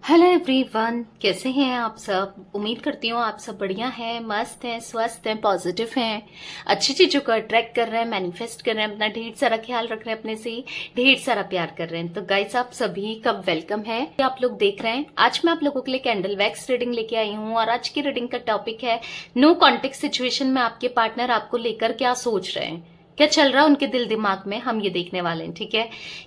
Hello everyone, कैसे हैं आप सब। उम्मीद करती हूँ आप सब बढ़िया हैं, मस्त हैं, स्वस्थ हैं, पॉजिटिव हैं, अच्छी चीजों को अट्रैक्ट कर रहे हैं, मैनिफेस्ट कर रहे हैं, अपना ढेर सारा ख्याल रख रहे हैं, अपने से ढेर सारा प्यार कर रहे हैं। तो गाइस, आप सभी का वेलकम है। आप लोग देख रहे हैं, आज मैं आप लोगों के लिए कैंडल वैक्स रीडिंग लेके आई हूँ और आज की रीडिंग का टॉपिक है नो कॉन्टेक्ट सिचुएशन में आपके पार्टनर आपको लेकर क्या सोच रहे हैं, क्या चल रहा है उनके दिल दिमाग में, हम ये देखने वाले हैं। ठीक है,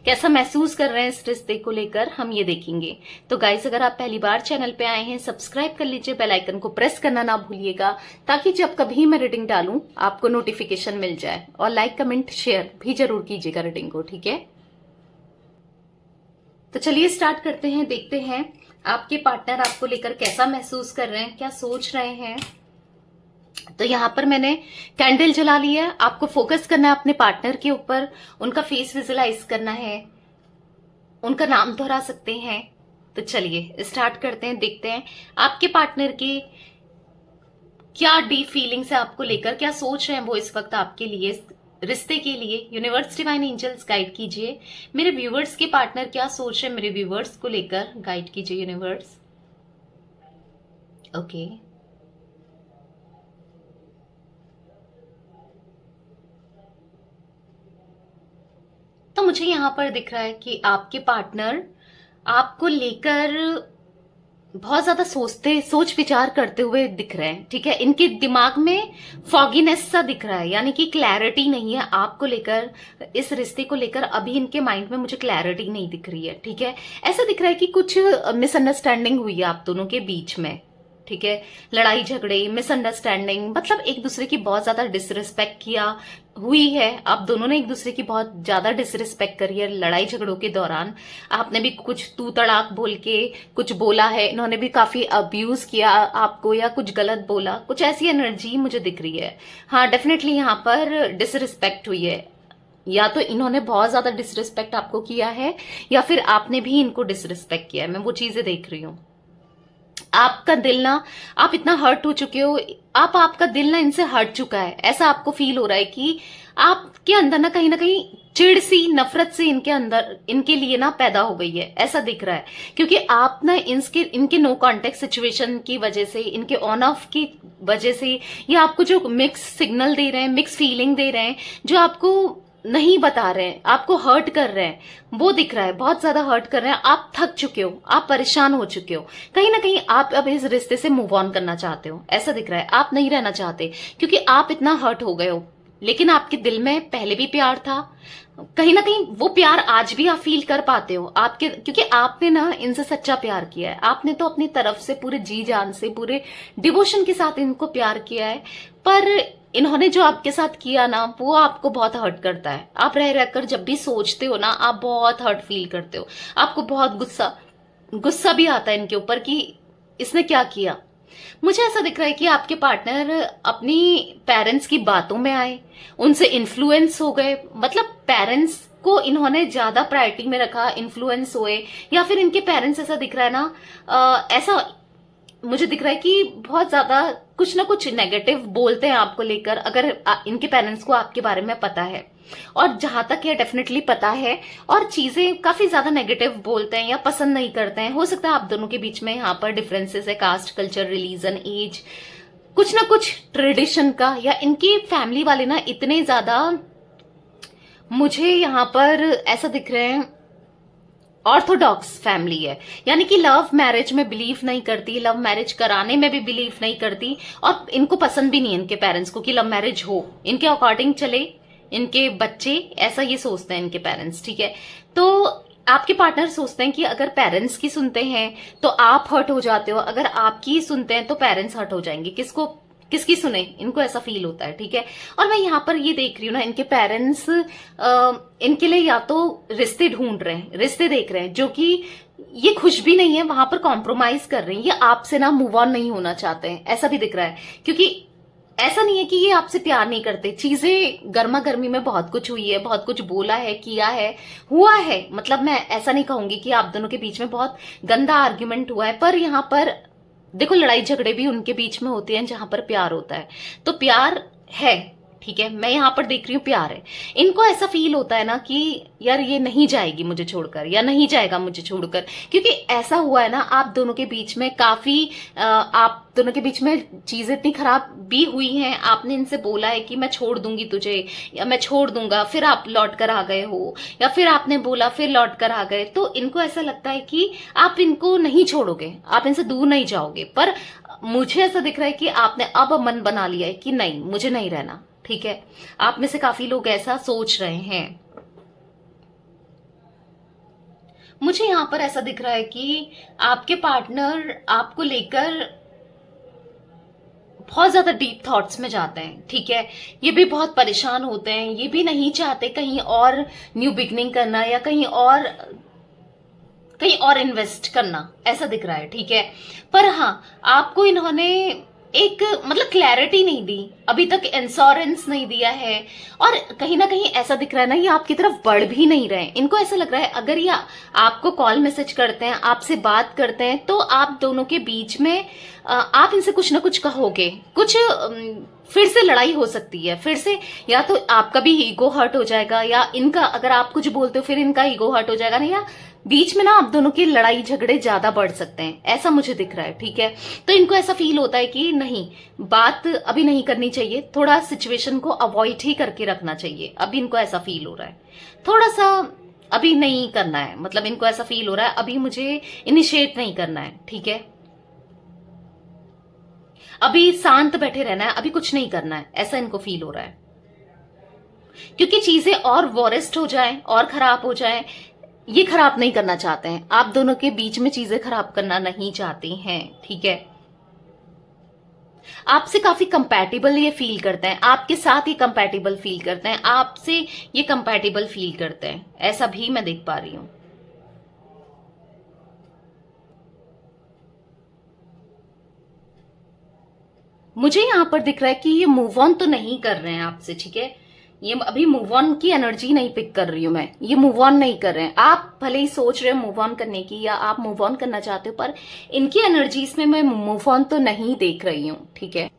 कैसा महसूस कर रहे हैं इस रिश्ते को लेकर, हम ये देखेंगे। तो गाइस, अगर आप पहली बार चैनल पे आए हैं, सब्सक्राइब कर लीजिए, बेल आइकन को प्रेस करना ना भूलिएगा, ताकि जब कभी मैं रीडिंग डालूं आपको नोटिफिकेशन मिल जाए। और लाइक कमेंट शेयर भी जरूर कीजिएगा रीडिंग को। ठीक है, तो चलिए स्टार्ट करते हैं, देखते हैं आपके पार्टनर आपको लेकर कैसा महसूस कर रहे हैं, क्या सोच रहे हैं। तो यहाँ पर मैंने कैंडल जला ली है। आपको फोकस करना है अपने पार्टनर के ऊपर, उनका फेस विजुलाइज करना है, उनका नाम दोहरा सकते हैं। तो चलिए स्टार्ट करते हैं, देखते हैं आपके पार्टनर की क्या डीप फीलिंग्स है आपको लेकर, क्या सोच रहे हैं वो इस वक्त आपके लिए, रिश्ते के लिए। यूनिवर्स डिवाइन एंजल्स गाइड कीजिए मेरे व्यूवर्स के पार्टनर क्या सोच रहे हैं, मेरे व्यूवर्स को लेकर गाइड कीजिए यूनिवर्स। ओके, तो मुझे यहाँ पर दिख रहा है कि आपके पार्टनर आपको लेकर बहुत ज्यादा सोच विचार करते हुए दिख रहे हैं। ठीक है, इनके दिमाग में फॉगीनेस सा दिख रहा है, यानी कि क्लैरिटी नहीं है आपको लेकर, इस रिश्ते को लेकर अभी इनके माइंड में मुझे क्लैरिटी नहीं दिख रही है। ठीक है, ऐसा दिख रहा है कि कुछ मिसअंडरस्टैंडिंग हुई है आप दोनों के बीच में। ठीक है, लड़ाई झगड़े, मिसअंडरस्टैंडिंग, मतलब एक दूसरे की बहुत ज्यादा डिसरिस्पेक्ट किया हुई है। आप दोनों ने एक दूसरे की बहुत ज्यादा डिसरिस्पेक्ट करी है लड़ाई झगड़ों के दौरान। आपने भी कुछ तू तड़ाक बोल के कुछ बोला है, इन्होंने भी काफी अब्यूज किया आपको या कुछ गलत बोला, कुछ ऐसी एनर्जी मुझे दिख रही है। हाँ, डेफिनेटली यहाँ पर डिसरिस्पेक्ट हुई है, या तो इन्होंने बहुत ज्यादा डिसरिस्पेक्ट आपको किया है या फिर आपने भी इनको डिसरिस्पेक्ट किया है। मैं वो चीजें देख रही हूँ। आपका दिल ना, आप इतना हर्ट हो चुके हो, आपका दिल ना इनसे हट चुका है। ऐसा आपको फील हो रहा है कि आपके अंदर ना कहीं चिढ़ सी, नफरत सी इनके अंदर, इनके लिए ना पैदा हो गई है, ऐसा दिख रहा है। क्योंकि आप ना इनके नो कॉन्टेक्ट सिचुएशन की वजह से, इनके ऑन ऑफ की वजह से, या आपको जो मिक्स सिग्नल दे रहे हैं, मिक्स फीलिंग दे रहे हैं, जो आपको नहीं बता रहे हैं, आपको हर्ट कर रहे हैं, वो दिख रहा है। बहुत ज्यादा हर्ट कर रहे हैं, आप थक चुके हो, आप परेशान हो चुके हो, कहीं ना कहीं आप अब इस रिश्ते से मूव ऑन करना चाहते हो, ऐसा दिख रहा है। आप नहीं रहना चाहते क्योंकि आप इतना हर्ट हो गए हो, लेकिन आपके दिल में पहले भी प्यार था। कहीं ना कहीं वो प्यार आज भी आप फील कर पाते हो आपके, क्योंकि आपने ना इनसे सच्चा प्यार किया है। आपने तो अपनी तरफ से पूरे जी जान से, पूरे डिवोशन के साथ इनको प्यार किया है। पर इन्होंने जो आपके साथ किया ना, वो आपको बहुत हर्ट करता है। आप रह रहकर जब भी सोचते हो ना, आप बहुत हर्ट फील करते हो, आपको बहुत गुस्सा भी आता है इनके ऊपर कि इसने क्या किया। मुझे ऐसा दिख रहा है कि आपके पार्टनर अपनी पेरेंट्स की बातों में आए, उनसे इन्फ्लुएंस हो गए, मतलब पेरेंट्स को इन्होंने ज्यादा प्रायोरिटी में रखा, इन्फ्लुएंस हुए, या फिर इनके पेरेंट्स, ऐसा दिख रहा है ना, ऐसा मुझे दिख रहा है कि बहुत ज्यादा कुछ ना कुछ नेगेटिव बोलते हैं आपको लेकर, अगर इनके पेरेंट्स को आपके बारे में पता है। और जहां तक है डेफिनेटली पता है, और चीजें काफी ज्यादा नेगेटिव बोलते हैं या पसंद नहीं करते हैं। हो सकता है आप दोनों के बीच में यहाँ पर डिफरेंसेस है, कास्ट, कल्चर, रिलीजन, एज, कुछ ना कुछ ट्रेडिशन का, या इनकी फैमिली वाले ना इतने ज्यादा, मुझे यहाँ पर ऐसा दिख रहे हैं, ऑर्थोडॉक्स फैमिली है, यानी कि लव मैरिज में बिलीव नहीं करती, लव मैरिज कराने में भी बिलीव नहीं करती, और इनको पसंद भी नहीं है इनके पेरेंट्स को कि लव मैरिज हो, इनके अकॉर्डिंग चले इनके बच्चे, ऐसा ये सोचते हैं इनके पेरेंट्स। ठीक है, तो आपके पार्टनर सोचते हैं कि अगर पेरेंट्स की सुनते हैं तो आप हर्ट हो जाते हो, अगर आपकी सुनते हैं तो पेरेंट्स हर्ट हो जाएंगे। किसकी सुने, इनको ऐसा फील होता है। ठीक है, और मैं यहाँ पर ये देख रही हूँ ना, इनके पेरेंट्स इनके लिए या तो रिश्ते ढूंढ रहे हैं, रिश्ते देख रहे हैं, जो कि ये खुश भी नहीं है, वहां पर कॉम्प्रोमाइज कर रहे हैं, ये आपसे ना मूव ऑन नहीं होना चाहते हैं, ऐसा भी दिख रहा है। क्योंकि ऐसा नहीं है कि ये आपसे प्यार नहीं करते, चीजें गर्मा गर्मी में बहुत कुछ हुई है, बहुत कुछ बोला है, किया है, हुआ है। मतलब मैं ऐसा नहीं कहूंगी कि आप दोनों के बीच में बहुत गंदा आर्ग्यूमेंट हुआ है, पर यहाँ पर देखो लड़ाई झगड़े भी उनके बीच में होते हैं जहां पर प्यार होता है, तो प्यार है, ठीक है, मैं यहाँ पर देख रही हूँ प्यार है। इनको ऐसा फील होता है ना कि यार ये नहीं जाएगी मुझे छोड़कर या नहीं जाएगा मुझे छोड़कर, क्योंकि ऐसा हुआ है ना आप दोनों के बीच में काफी आप दोनों के बीच में चीजें इतनी खराब भी हुई हैं। आपने इनसे बोला है कि मैं छोड़ दूंगी तुझे या मैं छोड़ दूंगा, फिर आप लौट कर आ गए हो, या फिर आपने बोला फिर लौट कर आ गए। तो इनको ऐसा लगता है कि आप इनको नहीं छोड़ोगे, आप इनसे दूर नहीं जाओगे। पर मुझे ऐसा दिख रहा है कि आपने अब मन बना लिया है कि नहीं मुझे नहीं रहना। ठीक है, आप में से काफी लोग ऐसा सोच रहे हैं। मुझे यहां पर ऐसा दिख रहा है कि आपके पार्टनर आपको लेकर बहुत ज्यादा डीप थॉट्स में जाते हैं। ठीक है, ये भी बहुत परेशान होते हैं, ये भी नहीं चाहते कहीं और न्यू बिगनिंग करना या कहीं और इन्वेस्ट करना, ऐसा दिख रहा है। ठीक है, पर हाँ आपको इन्होंने एक मतलब क्लैरिटी नहीं दी, अभी तक इंश्योरेंस नहीं दिया है, और कहीं ना कहीं ऐसा दिख रहा है ना ये आपकी तरफ बढ़ भी नहीं रहे। इनको ऐसा लग रहा है अगर ये आपको कॉल मैसेज करते हैं, आपसे बात करते हैं, तो आप दोनों के बीच में आप इनसे कुछ ना कुछ कहोगे, कुछ फिर से लड़ाई हो सकती है, फिर से या तो आपका भी ईगो हर्ट हो जाएगा, या इनका अगर आप कुछ बोलते हो फिर इनका ईगो हर्ट हो जाएगा ना, या बीच में ना आप दोनों की लड़ाई झगड़े ज्यादा बढ़ सकते हैं, ऐसा मुझे दिख रहा है। ठीक है, तो इनको ऐसा फील होता है कि नहीं बात अभी नहीं करनी चाहिए, थोड़ा सिचुएशन को अवॉइड ही करके रखना चाहिए। अभी इनको ऐसा फील हो रहा है, थोड़ा सा अभी नहीं करना है, मतलब इनको ऐसा फील हो रहा है अभी मुझे इनिशिएट नहीं करना है। ठीक है, अभी शांत बैठे रहना है, अभी कुछ नहीं करना है, ऐसा इनको फील हो रहा है। क्योंकि चीजें और वॉरेस्ट हो जाएं और खराब हो जाएं, ये खराब नहीं करना चाहते हैं, आप दोनों के बीच में चीजें खराब करना नहीं चाहते हैं। ठीक है, आपसे काफी कंपैटिबल ये फील करते हैं, आपके साथ ये कंपैटिबल फील करते हैं, आपसे ये कंपैटिबल फील करते हैं, ऐसा भी मैं देख पा रही हूं। मुझे यहां पर दिख रहा है कि ये मूव ऑन तो नहीं कर रहे हैं आपसे। ठीक है, ये अभी मूव ऑन की एनर्जी नहीं पिक कर रही हूं मैं, ये मूव ऑन नहीं कर रहे हैं। आप भले ही सोच रहे हो मूव ऑन करने की या आप मूव ऑन करना चाहते हो, पर इनकी एनर्जीज में मैं मूव ऑन तो नहीं देख रही हूं। ठीक है,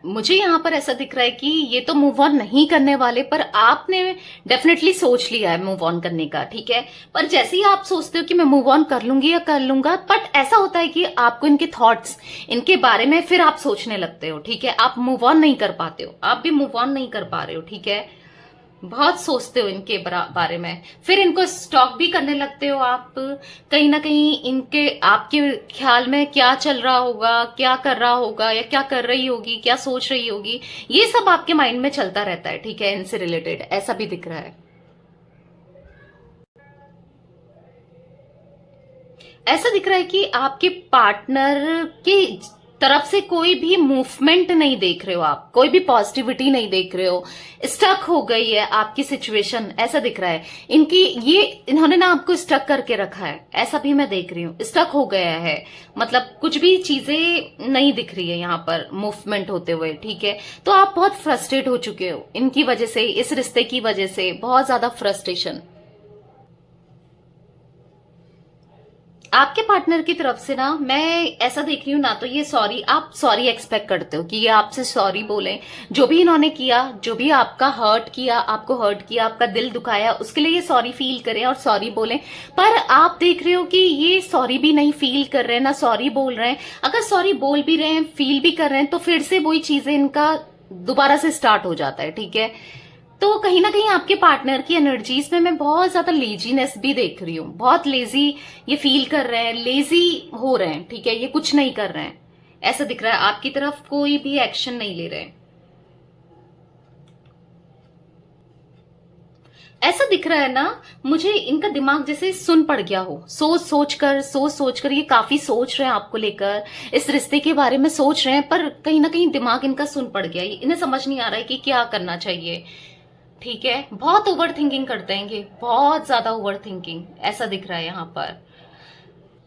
मुझे यहां पर ऐसा दिख रहा है कि ये तो मूव ऑन नहीं करने वाले, पर आपने डेफिनेटली सोच लिया है मूव ऑन करने का। ठीक है, पर जैसे ही आप सोचते हो कि मैं मूव ऑन कर लूंगी या कर लूंगा, बट ऐसा होता है कि आपको इनके थॉट्स, इनके बारे में फिर आप सोचने लगते हो। ठीक है, आप मूव ऑन नहीं कर पाते हो, आप भी मूव ऑन नहीं कर पा रहे हो। ठीक है, बहुत सोचते हो इनके बारे में, फिर इनको स्टॉक भी करने लगते हो आप। कहीं ना कहीं इनके आपके ख्याल में क्या चल रहा होगा, क्या कर रहा होगा या क्या कर रही होगी, क्या सोच रही होगी, ये सब आपके माइंड में चलता रहता है। ठीक है, इनसे रिलेटेड ऐसा भी दिख रहा है। ऐसा दिख रहा है कि आपके पार्टनर के तरफ से कोई भी मूवमेंट नहीं देख रहे हो, आप कोई भी पॉजिटिविटी नहीं देख रहे हो, स्टक हो गई है आपकी सिचुएशन, ऐसा दिख रहा है। इन्होंने ना आपको स्टक करके रखा है, ऐसा भी मैं देख रही हूँ, स्टक हो गया है, मतलब कुछ भी चीजें नहीं दिख रही है यहाँ पर मूवमेंट होते हुए। ठीक है, तो आप बहुत फ्रस्ट्रेट हो चुके हो इनकी वजह से, इस रिश्ते की वजह से बहुत ज्यादा फ्रस्ट्रेशन आपके पार्टनर की तरफ से ना मैं ऐसा देख रही हूँ ना, तो ये सॉरी, आप सॉरी एक्सपेक्ट करते हो कि ये आपसे सॉरी बोले, जो भी इन्होंने किया, जो भी आपका हर्ट किया, आपको हर्ट किया, आपका दिल दुखाया, उसके लिए ये सॉरी फील करें और सॉरी बोलें। पर आप देख रहे हो कि ये सॉरी भी नहीं फील कर रहे हैं, ना सॉरी बोल रहे हैं। अगर सॉरी बोल भी रहे हैं, फील भी कर रहे हैं, तो फिर से वही चीजें इनका दोबारा से स्टार्ट हो जाता है। ठीक है, तो कहीं ना कहीं आपके पार्टनर की एनर्जीज में मैं बहुत ज्यादा लेजीनेस भी देख रही हूँ, बहुत लेजी ये फील कर रहे हैं, लेजी हो रहे हैं। ठीक है, ये कुछ नहीं कर रहे हैं, ऐसा दिख रहा है, आपकी तरफ कोई भी एक्शन नहीं ले रहे हैं, ऐसा दिख रहा है ना। मुझे इनका दिमाग जैसे सुन पड़ गया हो, सोच सोच कर ये काफी सोच रहे हैं आपको लेकर, इस रिश्ते के बारे में सोच रहे हैं, पर कहीं ना कहीं दिमाग इनका सुन पड़ गया, इन्हें समझ नहीं आ रहा है कि क्या करना चाहिए। ठीक है, बहुत ओवर थिंकिंग करते हैं ये, बहुत ज्यादा ओवर थिंकिंग ऐसा दिख रहा है यहाँ पर।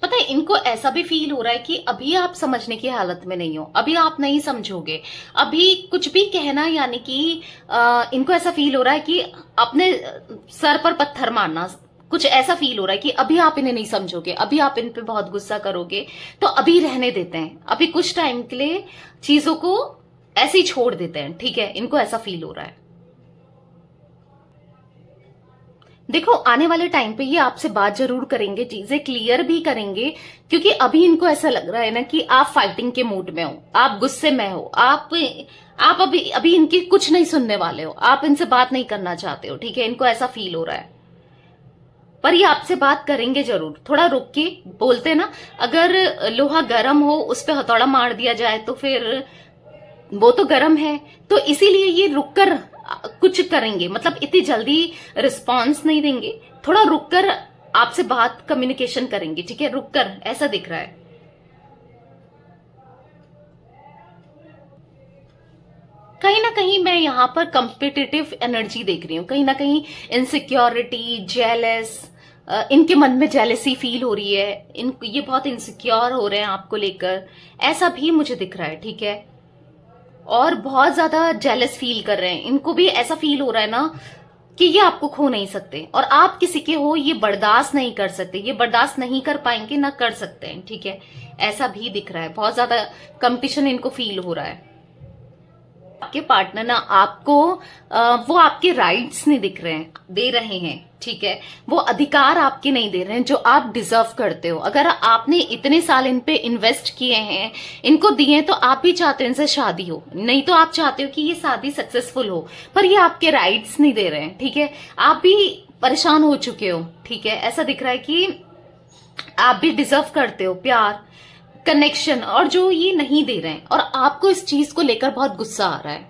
पता है इनको ऐसा भी फील हो रहा है कि अभी आप समझने की हालत में नहीं हो, अभी आप नहीं समझोगे, अभी कुछ भी कहना, यानी कि इनको ऐसा फील हो रहा है कि अपने सर पर पत्थर मारना, कुछ ऐसा फील हो रहा है कि अभी आप इन्हें नहीं समझोगे, अभी आप इन पे बहुत गुस्सा करोगे, तो अभी रहने देते हैं, अभी कुछ टाइम के लिए चीजों को ऐसे ही छोड़ देते हैं, ठीक है, इनको ऐसा फील हो रहा है। देखो आने वाले टाइम पे ये आपसे बात जरूर करेंगे, चीजें क्लियर भी करेंगे, क्योंकि अभी इनको ऐसा लग रहा है ना कि आप फाइटिंग के मूड में हो, आप गुस्से में हो, आप अभी अभी इनकी कुछ नहीं सुनने वाले हो, आप इनसे बात नहीं करना चाहते हो, ठीक है, इनको ऐसा फील हो रहा है। पर ये आपसे बात करेंगे जरूर, थोड़ा रुक के, बोलते ना अगर लोहा गर्म हो उस पर हथौड़ा मार दिया जाए तो फिर वो तो गर्म है, तो इसीलिए ये रुककर कुछ करेंगे, मतलब इतनी जल्दी रिस्पांस नहीं देंगे, थोड़ा रुककर आपसे बात कम्युनिकेशन करेंगे, ठीक है, रुककर, ऐसा दिख रहा है। कहीं ना कहीं मैं यहां पर कंपिटिटिव एनर्जी देख रही हूं, कहीं ना कहीं इनसिक्योरिटी, जेलस, इनके मन में जेलसी फील हो रही है, ये बहुत इनसिक्योर हो रहे हैं आपको लेकर, ऐसा भी मुझे दिख रहा है, ठीक है, और बहुत ज्यादा जेलस फील कर रहे हैं, इनको भी ऐसा फील हो रहा है ना कि ये आपको खो नहीं सकते, और आप किसी के हो ये बर्दाश्त नहीं कर सकते, ये बर्दाश्त नहीं कर पाएंगे, ना कर सकते हैं, ठीक है, ऐसा भी दिख रहा है, बहुत ज्यादा कंपटीशन इनको फील हो रहा है। आपके पार्टनर ना आपको वो आपके राइट्स नहीं दिख रहे हैं, दे रहे हैं, ठीक है, वो अधिकार आपके नहीं दे रहे हैं जो आप डिजर्व करते हो। अगर आपने इतने साल इन पे इन्वेस्ट किए हैं, इनको दिए हैं, तो आप भी चाहते हो इनसे शादी हो, नहीं तो आप चाहते हो कि ये शादी सक्सेसफुल हो, पर ये आपके राइट्स नहीं दे रहे हैं, ठीक है, आप भी परेशान हो चुके हो, ठीक है, ऐसा दिख रहा है कि आप भी डिजर्व करते हो प्यार, कनेक्शन, और जो ये नहीं दे रहे हैं, और आपको इस चीज को लेकर बहुत गुस्सा आ रहा है।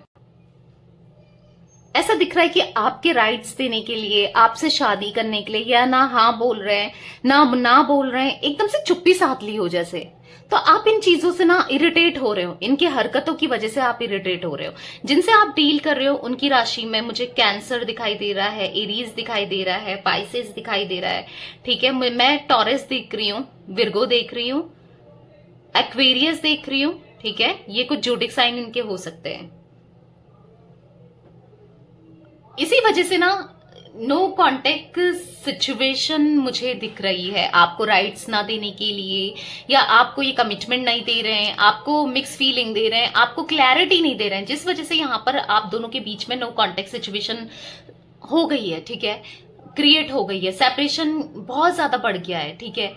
ऐसा दिख रहा है कि आपके राइट्स देने के लिए, आपसे शादी करने के लिए, या ना हाँ बोल रहे हैं ना बोल रहे हैं, एकदम से चुप्पी साध ली हो जैसे, तो आप इन चीजों से ना इरिटेट हो रहे हो, इनकी हरकतों की वजह से आप इरिटेट हो रहे हो। जिनसे आप डील कर रहे हो उनकी राशि में मुझे कैंसर दिखाई दे रहा है, एरीज दिखाई दे रहा है, पाइसेस दिखाई दे रहा है, ठीक है, मैं टॉरस देख रही हूँ, विर्गो देख रही हूँ, एक्वेरियस देख रही हूं, ठीक है, ये कुछ जोडिक साइन इनके हो सकते हैं। इसी वजह से ना नो कांटेक्ट सिचुएशन मुझे दिख रही है, आपको राइट्स ना देने के लिए, या आपको ये कमिटमेंट नहीं दे रहे हैं, आपको मिक्स फीलिंग दे रहे हैं, आपको क्लैरिटी नहीं दे रहे हैं, जिस वजह से यहां पर आप दोनों के बीच में नो कांटेक्ट सिचुएशन हो गई है, ठीक है, क्रिएट हो गई है, सेपरेशन बहुत ज्यादा बढ़ गया है, ठीक है,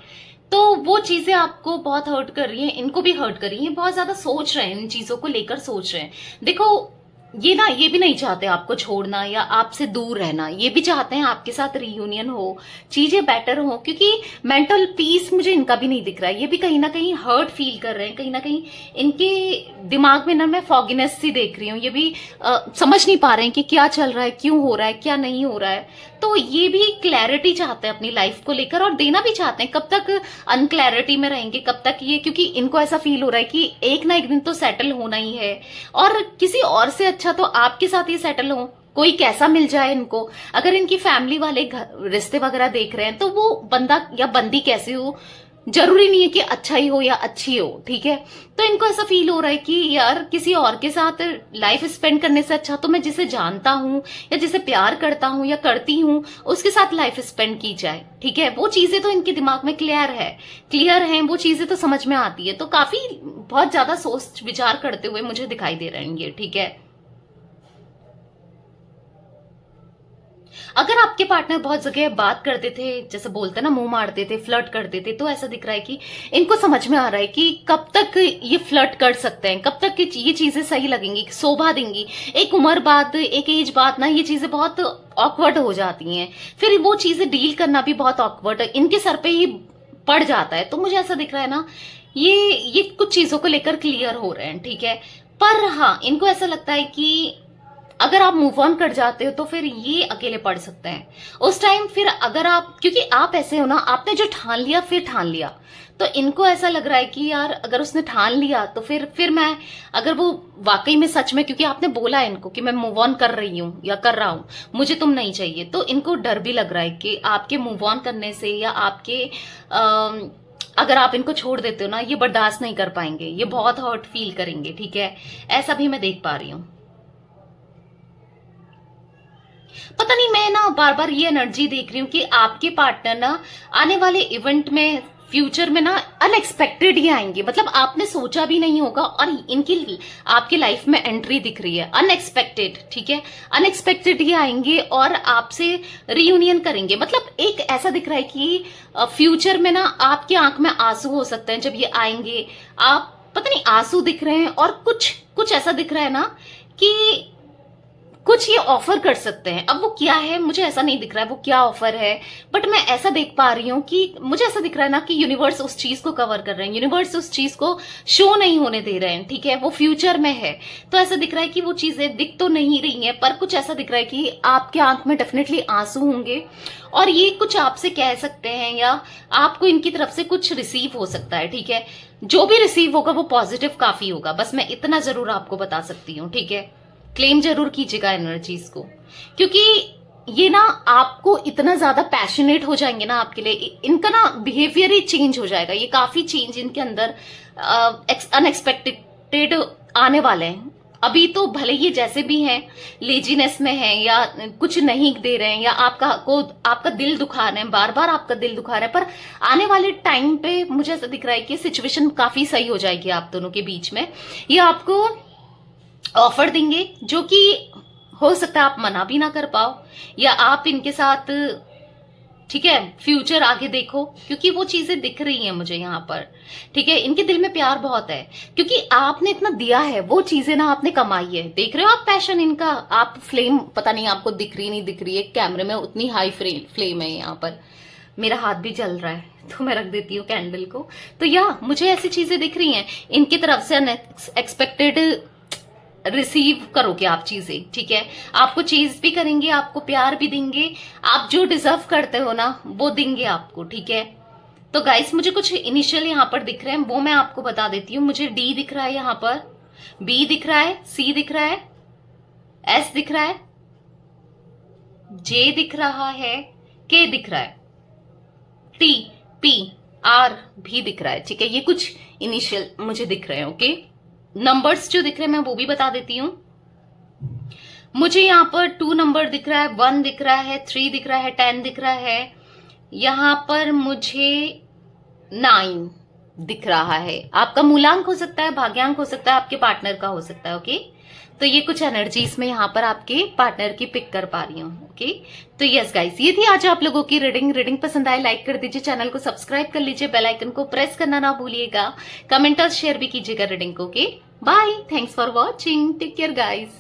तो वो चीजें आपको बहुत हर्ट कर रही हैं, इनको भी हर्ट कर रही हैं, बहुत ज्यादा सोच रहे हैं, इन चीजों को लेकर सोच रहे हैं। देखो ये भी नहीं चाहते आपको छोड़ना या आपसे दूर रहना, ये भी चाहते हैं आपके साथ रियूनियन हो, चीजें बेटर हो, क्योंकि मेंटल पीस मुझे इनका भी नहीं दिख रहा है, ये भी कहीं ना कहीं हर्ट फील कर रहे हैं, कहीं ना कहीं इनके दिमाग में ना मैं फॉगिनेस सी देख रही हूँ, ये भी समझ नहीं पा रहे हैं कि क्या चल रहा है, क्यों हो रहा है, क्या नहीं हो रहा है, तो ये भी क्लैरिटी चाहते हैं अपनी लाइफ को लेकर, और देना भी चाहते हैं। कब तक अनक्लैरिटी में रहेंगे, कब तक ये, क्योंकि इनको ऐसा फील हो रहा है कि एक ना एक दिन तो सेटल होना ही है, और किसी और से अच्छा तो आपके साथ ही सेटल हो, कोई कैसा मिल जाए इनको। अगर इनकी फैमिली वाले रिश्ते वगैरह देख रहे हैं तो वो बंदा या बंदी कैसे हो, जरूरी नहीं है कि अच्छा ही हो या अच्छी हो, ठीक है, तो इनको ऐसा फील हो रहा है कि यार किसी और के साथ लाइफ स्पेंड करने से अच्छा तो मैं जिसे जानता हूं या जिसे प्यार करता हूं या करती हूं उसके साथ लाइफ स्पेंड की जाए, ठीक है, वो चीजें तो इनके दिमाग में क्लियर है, वो चीजें तो समझ में आती है, तो काफी बहुत ज्यादा सोच विचार करते हुए मुझे दिखाई दे रहे हैं ये, ठीक है। अगर आपके पार्टनर बहुत जगह बात करते थे, जैसे बोलते ना मुंह मारते थे, फ्लर्ट करते थे, तो ऐसा दिख रहा है कि इनको समझ में आ रहा है कि कब तक ये फ्लर्ट कर सकते हैं, कब तक ये चीजें सही लगेंगी, शोभा देंगी। एक उम्र बाद, एक एज बाद ना ये चीजें बहुत ऑकवर्ड हो जाती हैं, फिर वो चीजें डील करना भी बहुत ऑकवर्ड इनके सर पे ही पड़ जाता है। तो मुझे ऐसा दिख रहा है ना ये कुछ चीजों को लेकर क्लियर हो रहे हैं, ठीक है, पर हाँ इनको ऐसा लगता है कि अगर आप मूव ऑन कर जाते हो तो फिर ये अकेले पड़ सकते हैं उस टाइम। फिर अगर आप, क्योंकि आप ऐसे हो ना, आपने जो ठान लिया फिर ठान लिया, तो इनको ऐसा लग रहा है कि यार अगर उसने ठान लिया तो फिर मैं, अगर वो वाकई में सच में, क्योंकि आपने बोला इनको कि मैं मूव ऑन कर रही हूं या कर रहा हूं, मुझे तुम नहीं चाहिए, तो इनको डर भी लग रहा है कि आपके मूव ऑन करने से या आपके अगर आप इनको छोड़ देते हो ना, ये बर्दाश्त नहीं कर पाएंगे, ये बहुत हर्ट फील करेंगे, ठीक है, ऐसा भी मैं देख पा रही हूं। पता नहीं, मैं ना बार बार ये एनर्जी देख रही हूँ कि आपके पार्टनर ना आने वाले इवेंट में फ्यूचर में ना अनएक्सपेक्टेड ही आएंगे, मतलब आपने सोचा भी नहीं होगा और इनकी आपकी लाइफ में एंट्री दिख रही है अनएक्सपेक्टेड, ठीक है, अनएक्सपेक्टेड ही आएंगे और आपसे रियूनियन करेंगे। मतलब एक ऐसा दिख रहा है कि फ्यूचर में ना आपकी आंख में आंसू हो सकते हैं जब ये आएंगे, आप पता नहीं आंसू दिख रहे हैं, और कुछ ऐसा दिख रहा है ना कि कुछ ये ऑफर कर सकते हैं। अब वो क्या है मुझे ऐसा नहीं दिख रहा है वो क्या ऑफर है, बट मैं ऐसा देख पा रही हूं कि मुझे ऐसा दिख रहा है ना कि यूनिवर्स उस चीज को कवर कर रहे हैं, यूनिवर्स उस चीज को शो नहीं होने दे रहे हैं, ठीक है, वो फ्यूचर में है। तो ऐसा दिख रहा है कि वो चीजें दिख तो नहीं रही हैं, पर कुछ ऐसा दिख रहा है कि आपके आंख में डेफिनेटली आंसू होंगे और ये कुछ आपसे कह सकते हैं या आपको इनकी तरफ से कुछ रिसीव हो सकता है, ठीक है। जो भी रिसीव होगा वो पॉजिटिव काफी होगा, बस मैं इतना जरूर आपको बता सकती हूँ, ठीक है। क्लेम जरूर कीजिएगा एनर्जीज को, क्योंकि ये ना आपको इतना ज्यादा पैशनेट हो जाएंगे ना आपके लिए, इनका ना बिहेवियर ही चेंज हो जाएगा, ये काफी चेंज इनके अंदर अनएक्सपेक्टेड आने वाले हैं। अभी तो भले ये जैसे भी हैं लेजीनेस में हैं या कुछ नहीं दे रहे हैं या आपका दिल दुखा रहे हैं, बार बार आपका दिल दुखा रहा है, पर आने वाले टाइम पे मुझे ऐसा दिख रहा है कि सिचुएशन काफी सही हो जाएगी आप दोनों के बीच में। ये आपको ऑफर देंगे जो कि हो सकता है आप मना भी ना कर पाओ, या आप इनके साथ, ठीक है, फ्यूचर आगे देखो, क्योंकि वो चीजें दिख रही हैं मुझे यहाँ पर, ठीक है। इनके दिल में प्यार बहुत है क्योंकि आपने इतना दिया है, वो चीजें ना आपने कमाई है। देख रहे हो आप पैशन इनका, आप फ्लेम पता नहीं आपको दिख रही नहीं दिख रही है कैमरे में, उतनी हाई फ्लेम है यहाँ पर। मेरा हाथ भी जल रहा है तो मैं रख देती हूँ कैंडल को। तो या मुझे ऐसी चीजें दिख रही हैं इनकी तरफ से, अनएक्सपेक्टेड रिसीव करोगे आप चीजें, ठीक है। आपको चीज भी करेंगे, आपको प्यार भी देंगे, आप जो डिजर्व करते हो ना वो देंगे आपको, ठीक है। तो गाइस मुझे कुछ इनिशियल यहाँ पर दिख रहे हैं, वो मैं आपको बता देती हूँ। मुझे डी दिख रहा है यहाँ पर, बी दिख रहा है, सी दिख रहा है, एस दिख रहा है, जे दिख रहा है, के दिख रहा है, टी, पी, आर भी दिख रहा है, ठीक है। ये कुछ इनिशियल मुझे दिख रहे हैं, ओके। नंबर्स जो दिख रहे हैं मैं वो भी बता देती हूँ। मुझे यहाँ पर 2 नंबर दिख रहा है, 1 दिख रहा है, 3 दिख रहा है, 10 दिख रहा है, यहाँ पर मुझे 9 दिख रहा है। आपका मूलांक हो सकता है, भाग्यांक हो सकता है, आपके पार्टनर का हो सकता है, ओके। तो ये कुछ एनर्जीज में यहाँ पर आपके पार्टनर की पिक कर पा रही हूँ, ओके। तो यस गाइस, ये थी आज आप लोगों की रीडिंग पसंद आए लाइक कर दीजिए, चैनल को सब्सक्राइब कर लीजिए, बेल आइकन को प्रेस करना ना भूलिएगा, कमेंट और शेयर भी कीजिएगा रीडिंग को, okay. Bye, thanks for watching, take care guys.